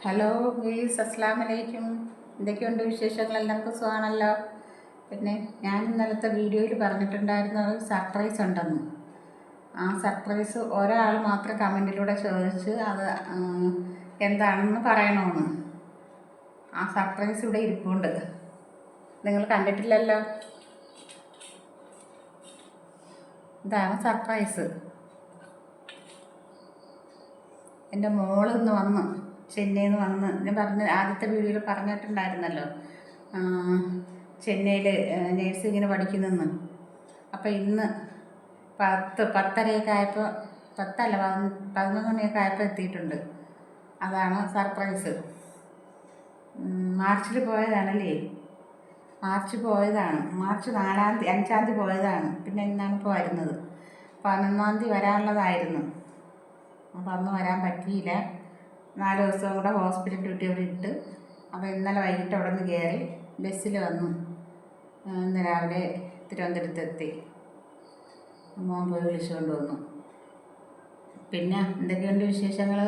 Hello ഗീസ്, അസ്സലാമു അലൈക്കും. എന്തൊക്കെയുണ്ട് വിശേഷങ്ങൾ? എല്ലാവർക്കും സുഖമാണല്ലോ. പിന്നെ ഞാൻ ഇന്നലത്തെ വീഡിയോയിൽ പറഞ്ഞിട്ടുണ്ടായിരുന്ന ഒരു സർപ്രൈസ് ഉണ്ടെന്ന്. ആ സർപ്രൈസ് ഒരാൾ മാത്രം കമൻറ്റിലൂടെ ചോദിച്ച് അത് എന്താണെന്ന് പറയണമെന്ന്. ആ സർപ്രൈസ് ഇവിടെ ഇരിപ്പുണ്ട്. നിങ്ങൾ കണ്ടിട്ടില്ലല്ലോ. ഇതാണ് സർപ്രൈസ്. എൻ്റെ മോളിന്ന് വന്ന് ചെന്നൈയിൽ നിന്ന് വന്ന് ഞാൻ ആദ്യത്തെ വീഡിയോയിൽ പറഞ്ഞിട്ടുണ്ടായിരുന്നല്ലോ, ചെന്നൈയിൽ നേഴ്സിങ്ങിന് പഠിക്കുന്നെന്ന്. അപ്പോൾ ഇന്ന് 10:30 ആയപ്പോൾ, 11 മണിയൊക്കെ ആയപ്പോൾ എത്തിയിട്ടുണ്ട്. അതാണ് സർപ്രൈസ്. മാർച്ചിൽ പോയതാണല്ലേ, മാർച്ച് 5-ാം തീയതി പോയതാണ്. പിന്നെ ഇന്നാണ് ഇപ്പോൾ വരുന്നത്. 11-ാം തീയതി വരാനുള്ളതായിരുന്നു. അപ്പോൾ അന്ന് വരാൻ പറ്റിയില്ല. 4 ദിവസം കൂടെ ഹോസ്പിറ്റൽ ഡ്യൂട്ടി അവിടെ ഇട്ട്. അപ്പോൾ ഇന്നലെ വൈകിട്ട് അവിടെ നിന്ന് കയറി ബസ്സിൽ വന്നു. ഇന്ന് രാവിലെ തിരുവനന്തപുരത്തെത്തി. മോൻ പോയി വിളിച്ചുകൊണ്ട് വന്നു. പിന്നെ എന്തൊക്കെയുണ്ട് വിശേഷങ്ങൾ?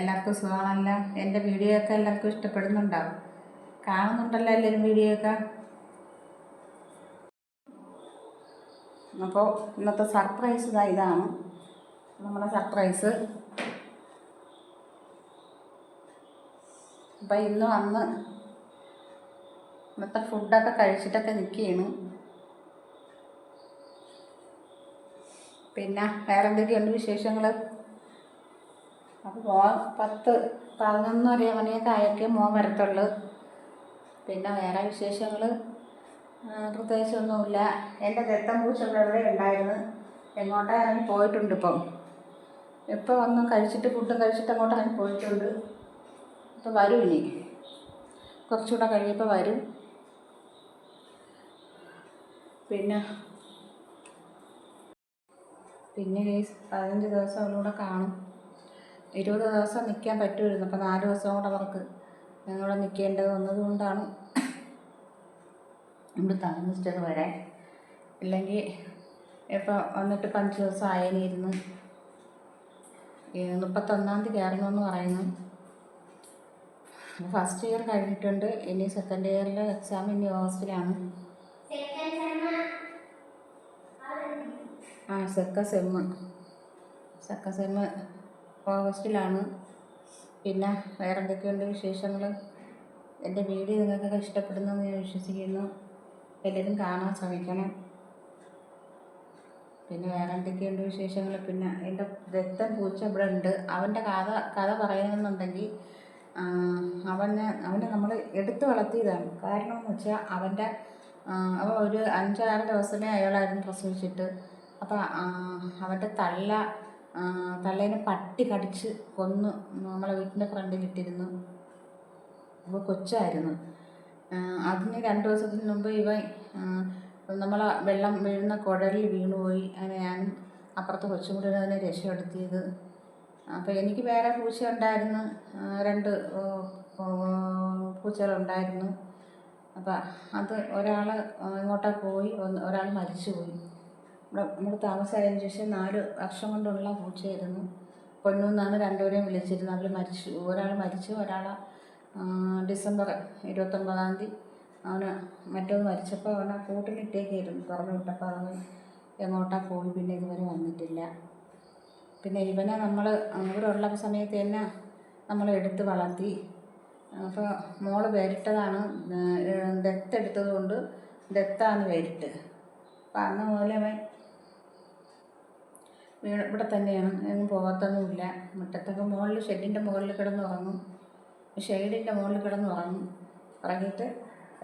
എല്ലാവർക്കും സുഖമാണല്ലോ. എൻ്റെ വീഡിയോ ഒക്കെ എല്ലാവർക്കും ഇഷ്ടപ്പെടുന്നുണ്ടോ? കാണുന്നുണ്ടല്ലോ എല്ലാവരും വീഡിയോ ഒക്കെ. അപ്പോൾ ഇന്നത്തെ സർപ്രൈസ് ഇതാണ് നമ്മുടെ സർപ്രൈസ്. അപ്പം ഇന്ന് വന്ന് ഇന്നത്തെ ഫുഡൊക്കെ കഴിച്ചിട്ടൊക്കെ നിൽക്കുകയാണ്. പിന്നെ വേറെ എന്തൊക്കെയുണ്ട് വിശേഷങ്ങൾ? അപ്പോൾ മോൻ 10-11 മണിയൊക്കെ ആയൊക്കെ മോൻ വരത്തുള്ളൂ. പിന്നെ വേറെ വിശേഷങ്ങൾ പ്രത്യേകിച്ചൊന്നുമില്ല. എൻ്റെ ദത്തം പൂച്ച ഇവിടെ ഉണ്ടായിരുന്നു, എങ്ങോട്ടാ ഇറങ്ങി പോയിട്ടുണ്ട്. ഇപ്പോൾ വന്ന് കഴിച്ചിട്ട് ഫുഡും കഴിച്ചിട്ട് അങ്ങോട്ട് ഇറങ്ങി പോയിട്ടുണ്ട്. ഇപ്പോൾ വരും, ഇനി കുറച്ചുകൂടെ കഴിയുമ്പോൾ വരും. പിന്നെ 15 ദിവസം അവളൂടെ കാണും. 20 ദിവസം നിൽക്കാൻ പറ്റുമായിരുന്നു. അപ്പോൾ 4 ദിവസം കൂടെ അവർക്ക് ഞങ്ങളെ നിൽക്കേണ്ടത് വന്നതുകൊണ്ടാണ് ഇവിടെ താമസിച്ചത് വരാൻ. ഇല്ലെങ്കിൽ ഇപ്പോൾ വന്നിട്ട് 5 ദിവസം ആയതിനിരുന്ന് 31-ാം തീയതി കയറണമെന്ന് പറയുന്നു. ഫസ്റ്റ് ഇയർ കഴിഞ്ഞിട്ടുണ്ട്. ഇനി സെക്കൻഡ് ഇയറിൽ എക്സാം ഇനി ഓഗസ്റ്റിലാണ്. സെക്ക സെമ്മ് ഓഗസ്റ്റിലാണ്. പിന്നെ വേറെ എന്തൊക്കെയുണ്ട് വിശേഷങ്ങൾ? എൻ്റെ വീഡിയോ നിങ്ങൾക്കൊക്കെ ഇഷ്ടപ്പെടുന്നെന്ന് ഞാൻ വിശ്വസിക്കുന്നു. എല്ലാവരും കാണാൻ ശ്രമിക്കണം. പിന്നെ വേറെ എന്തൊക്കെയുണ്ട് വിശേഷങ്ങൾ? പിന്നെ എൻ്റെ ദത്തൻ പൂച്ച ഇവിടെ ഉണ്ട്. അവൻ്റെ കഥ പറയണമെന്നുണ്ടെങ്കിൽ അവനെ നമ്മൾ എടുത്ത് വളർത്തിയതാണ്. കാരണം എന്ന് വെച്ചാൽ അവൻ ഒരു 5-6 ദിവസമേ അയാളായിരുന്നു പ്രസവിച്ചിട്ട്. അപ്പോൾ അവൻ്റെ തള്ളേനെ പട്ടി കടിച്ച് കൊന്ന് നമ്മളെ വീട്ടിൻ്റെ ഫ്രണ്ടിലിട്ടിരുന്നു. അപ്പോൾ കൊച്ചായിരുന്നു. അതിന് 2 ദിവസത്തിന് മുമ്പ് ഇവൻ നമ്മളെ വെള്ളം വീഴുന്ന കുഴലിൽ വീണുപോയി. അങ്ങനെ ഞാൻ അപ്പുറത്ത് കൊച്ചും കൂടി അതിനെ രക്ഷപ്പെടുത്തിയത്. അപ്പോൾ എനിക്ക് വേറെ പൂച്ച ഉണ്ടായിരുന്നു, 2 പൂച്ചകളുണ്ടായിരുന്നു. അപ്പോൾ അത് ഒരാൾ ഇങ്ങോട്ടാ പോയി, ഒരാൾ മരിച്ചുപോയി. നമ്മൾ താമസമായതിനു ശേഷം 4 വർഷം കൊണ്ടുള്ള പൂച്ചയായിരുന്നു. പൊന്നൂന്നാണ് രണ്ടുപേരെയും വിളിച്ചിരുന്നത്. അവർ മരിച്ചു. ഒരാൾ മരിച്ചു, ഒരാൾ ഡിസംബർ 29-ാം തീയതി അവന് മറ്റൊന്ന് മരിച്ചപ്പോൾ അവനെ കൂട്ടിലിട്ടേക്കായിരുന്നു. തുറന്നു വിട്ടപ്പോൾ അവൻ എങ്ങോട്ടാ പോയി, പിന്നെ ഇതുവരെ വന്നിട്ടില്ല. പിന്നെ ഇവനെ നമ്മൾ ഇവരുള്ള സമയത്ത് തന്നെ നമ്മൾ എടുത്ത് വളർത്തി. അപ്പോൾ മോള് പേരിട്ടതാണ്, ദത്തെടുത്തത് കൊണ്ട് ദത്താണ് പേരിട്ട്. അപ്പം അന്ന് മുതലേ അവൻ ഇവിടെ തന്നെയാണ്, എങ്ങും പോകത്തൊന്നുമില്ല. മുറ്റത്തൊക്കെ മുകളിൽ ഷെഡിൻ്റെ മുകളിൽ കിടന്നുറങ്ങും. ഷെയ്ഡിൻ്റെ മുകളിൽ കിടന്നുറങ്ങും. ഉറങ്ങിയിട്ട്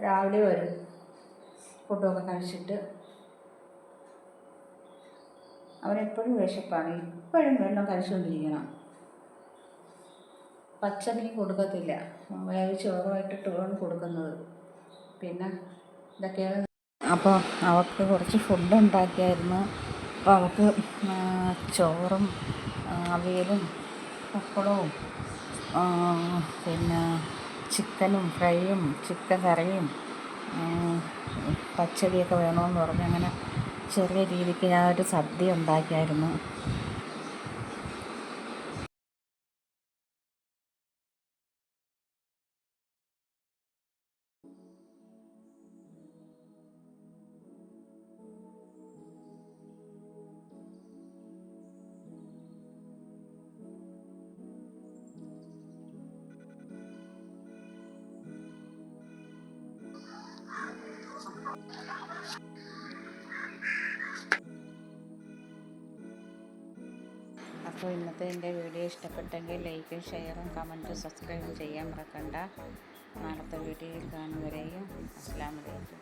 രാവിലെ വരും ഫുഡൊക്കെ കഴിച്ചിട്ട്. അവനെപ്പോഴും വിശപ്പാണ്, ഇപ്പോഴും വെള്ളം കഴിച്ചുകൊണ്ടിരിക്കണം. പച്ചമീൻ കൊടുക്കത്തില്ല, വേവിച്ച് ചോറുമായിട്ടിട്ട് വേണം കൊടുക്കുന്നത്. പിന്നെ ഇതൊക്കെയാണ്. അപ്പോൾ അവൾക്ക് കുറച്ച് ഫുഡ് ഉണ്ടാക്കിയായിരുന്നു. അപ്പോൾ അവൾക്ക് ചോറും അവിയലും പപ്പടവും പിന്നെ ചിക്കനും ഫ്രൈയും ചിക്കൻ കറിയും പച്ചടിയൊക്കെ വേണമെന്ന് പറഞ്ഞ് അങ്ങനെ ചെറിയ രീതിക്ക് ഞാനൊരു സദ്യ ഉണ്ടാക്കിയായിരുന്നു. അപ്പോൾ ഇന്നത്തെ എൻ്റെ വീഡിയോ ഇഷ്ടപ്പെട്ടെങ്കിൽ ലൈക്കും ഷെയറും കമൻറ്റും സബ്സ്ക്രൈബും ചെയ്യാൻ മറക്കണ്ട. നാളത്തെ വീഡിയോയിൽ കാണുവരെയും അസ്സലാമു അലൈക്കും.